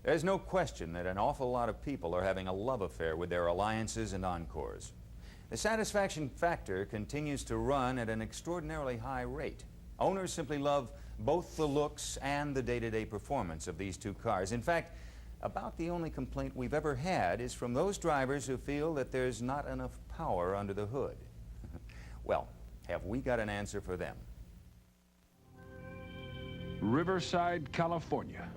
There's no question that an awful lot of people are having a love affair with their Alliances and Encores. The satisfaction factor continues to run at an extraordinarily high rate. Owners simply love both the looks and the day-to-day performance of these two cars. In fact, about the only complaint we've ever had is from those drivers who feel that there's not enough power under the hood. Well, have we got an answer for them? Riverside, California.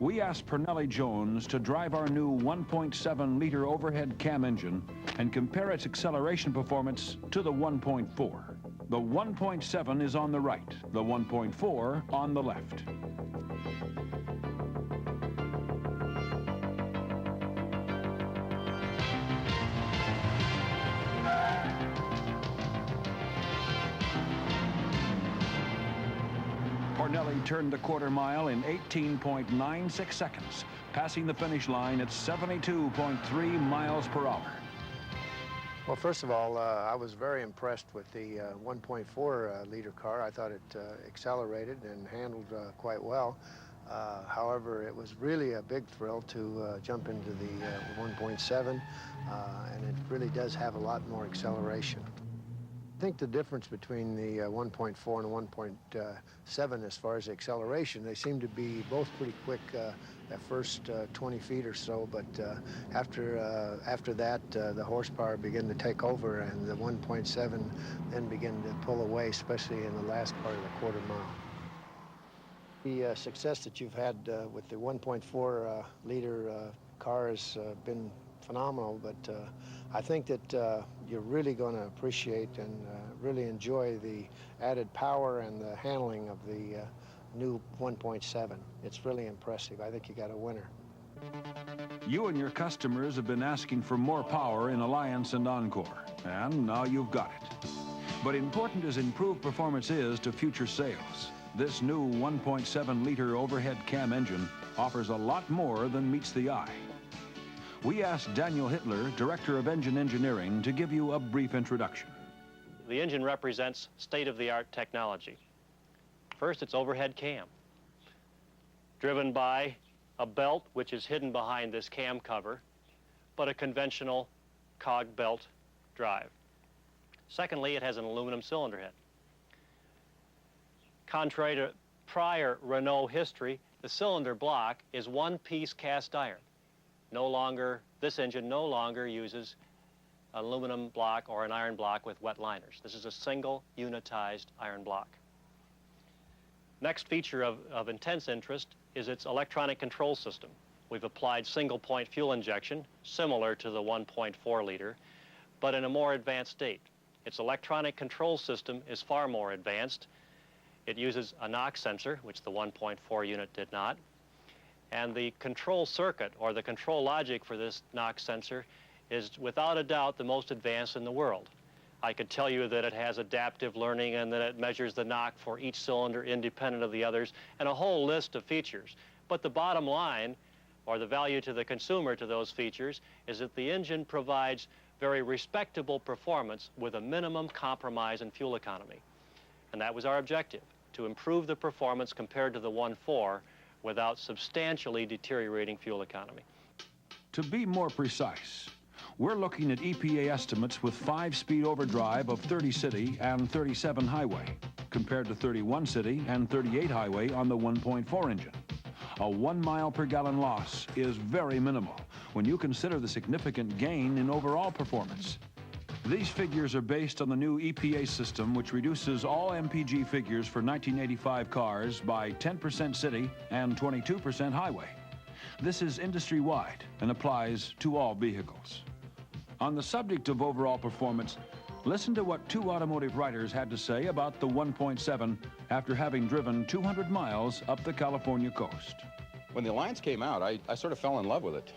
We asked PARNELLI Jones to drive our new 1.7-liter overhead cam engine and compare its acceleration performance to the 1.4. The 1.7 is on the right, the 1.4 on the left. PARNELLI turned the quarter mile in 18.96 seconds, passing the finish line at 72.3 miles per hour. Well, first of all, I was very impressed with the 1.4 liter car. I thought it accelerated and handled quite well. However, it was really a big thrill to jump into the 1.7, and it really does have a lot more acceleration. I think the difference between the 1.4 and the 1.7 as far as acceleration, they seem to be both pretty quick at first 20 feet or so, but after that, the horsepower began to take over, and the 1.7 then began to pull away, especially in the last part of the quarter mile. The success that you've had with the 1.4 liter car has been phenomenal, but I think that you're really going to appreciate and really enjoy the added power and the handling of the new 1.7. It's really impressive. I think you got a winner. You and your customers have been asking for more power in Alliance and Encore, and now you've got it. But important as improved performance is to future sales, this new 1.7-liter overhead cam engine offers a lot more than meets the eye. We asked Daniel HITTLER, Director of Engine Engineering, to give you a brief introduction. The engine represents state-of-the-art technology. First, it's overhead cam, driven by a belt which is hidden behind this cam cover, but a conventional cog belt drive. Secondly, it has an aluminum cylinder head. Contrary to prior Renault history, the cylinder block is one-piece cast iron. This engine no longer uses an aluminum block or an iron block with wet liners. This is a single unitized iron block. Next feature of intense interest is its electronic control system. We've applied single-point fuel injection, similar to the 1.4 liter, but in a more advanced state. Its electronic control system is far more advanced. It uses a knock sensor, which the 1.4 unit did not. And the control circuit, or the control logic for this knock sensor, is without a doubt the most advanced in the world. I could tell you that it has adaptive learning and that it measures the knock for each cylinder independent of the others, and a whole list of features. But the bottom line, or the value to the consumer to those features, is that the engine provides very respectable performance with a minimum compromise in fuel economy. And that was our objective, to improve the performance compared to the 1.4 without substantially deteriorating fuel economy. To be more precise, we're looking at EPA estimates with 5-speed overdrive of 30 city and 37 highway, compared to 31 city and 38 highway on the 1.4 engine. A 1 mile per gallon loss is very minimal when you consider the significant gain in overall performance. These figures are based on the new EPA system, which reduces all MPG figures for 1985 cars by 10% city and 22% highway. This is industry-wide and applies to all vehicles. On the subject of overall performance, listen to what two automotive writers had to say about the 1.7 after having driven 200 miles up the California coast. When the Alliance came out, I sort of fell in love with it.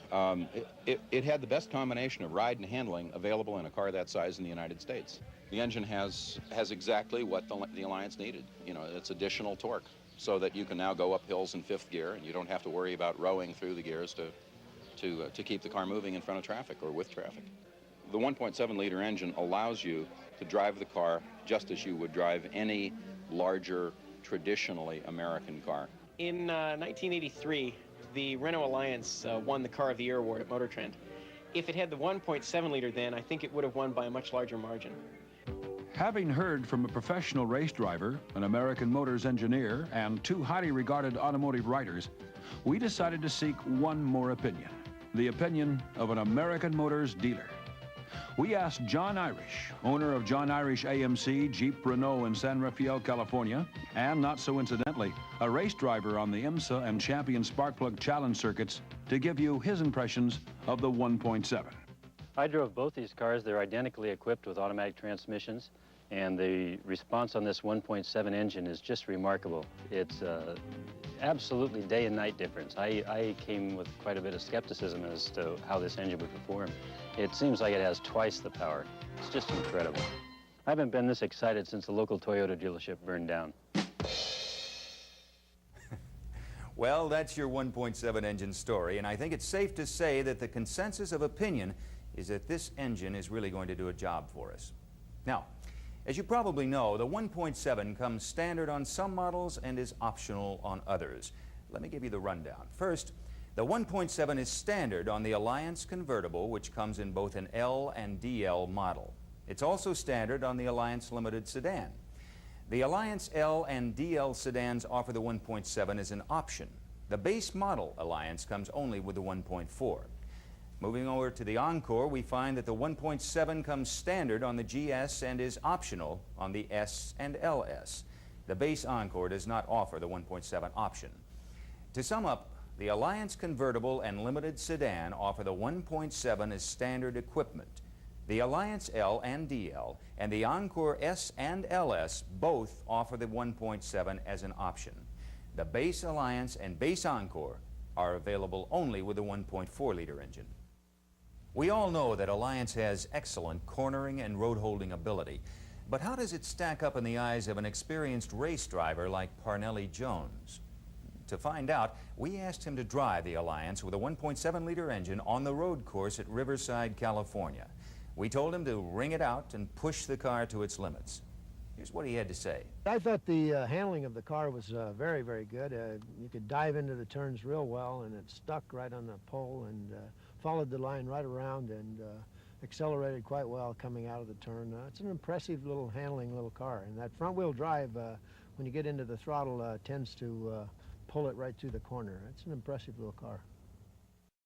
It had the best combination of ride and handling available in a car that size in the United States. The engine has exactly what the Alliance needed. You know, it's additional torque, so that you can now go up hills in 5th gear, and you don't have to worry about rowing through the gears to keep the car moving in front of traffic or with traffic. The 1.7-liter engine allows you to drive the car just as you would drive any larger, traditionally American car. In 1983, the Renault Alliance won the Car of the Year award at Motor Trend. If it had the 1.7 liter then, I think it would have won by a much larger margin. Having heard from a professional race driver, an American Motors engineer, and two highly regarded automotive writers, we decided to seek one more opinion, the opinion of an American Motors dealer. We asked John Irish, owner of John Irish AMC Jeep Renault in San Rafael, California, and not so incidentally, a race driver on the IMSA and Champion Sparkplug Challenge circuits, to give you his impressions of the 1.7. I drove both these cars. They're identically equipped with automatic transmissions, and the response on this 1.7 engine is just remarkable. It's absolutely day and night difference. I came with quite a bit of skepticism as to how this engine would perform. It seems like it has twice the power. It's just incredible. I haven't been this excited since the local Toyota dealership burned down. Well, that's your 1.7 engine story, and I think it's safe to say that the consensus of opinion is that this engine is really going to do a job for us. Now, as you probably know, the 1.7 comes standard on some models and is optional on others. Let me give you the rundown. First, the 1.7 is standard on the Alliance convertible, which comes in both an L and DL model. It's also standard on the Alliance Limited sedan. The Alliance L and DL sedans offer the 1.7 as an option. The base model Alliance comes only with the 1.4. Moving over to the Encore, we find that the 1.7 comes standard on the GS and is optional on the S and LS. The base Encore does not offer the 1.7 option. To sum up, the Alliance convertible and limited sedan offer the 1.7 as standard equipment. The Alliance L and DL and the Encore S and LS both offer the 1.7 as an option. The base Alliance and base Encore are available only with the 1.4-liter engine. We all know that Alliance has excellent cornering and road holding ability, but how does it stack up in the eyes of an experienced race driver like Parnelli Jones? To find out, we asked him to drive the Alliance with a 1.7-liter engine on the road course at Riverside, California. We told him to wring it out and push the car to its limits. Here's what he had to say. I thought the handling of the car was very, very good. You could dive into the turns real well, and it stuck right on the pole and followed the line right around and accelerated quite well coming out of the turn. It's an impressive little handling little car, and that front-wheel drive, when you get into the throttle, tends to pull it right through the corner. It's an impressive little car.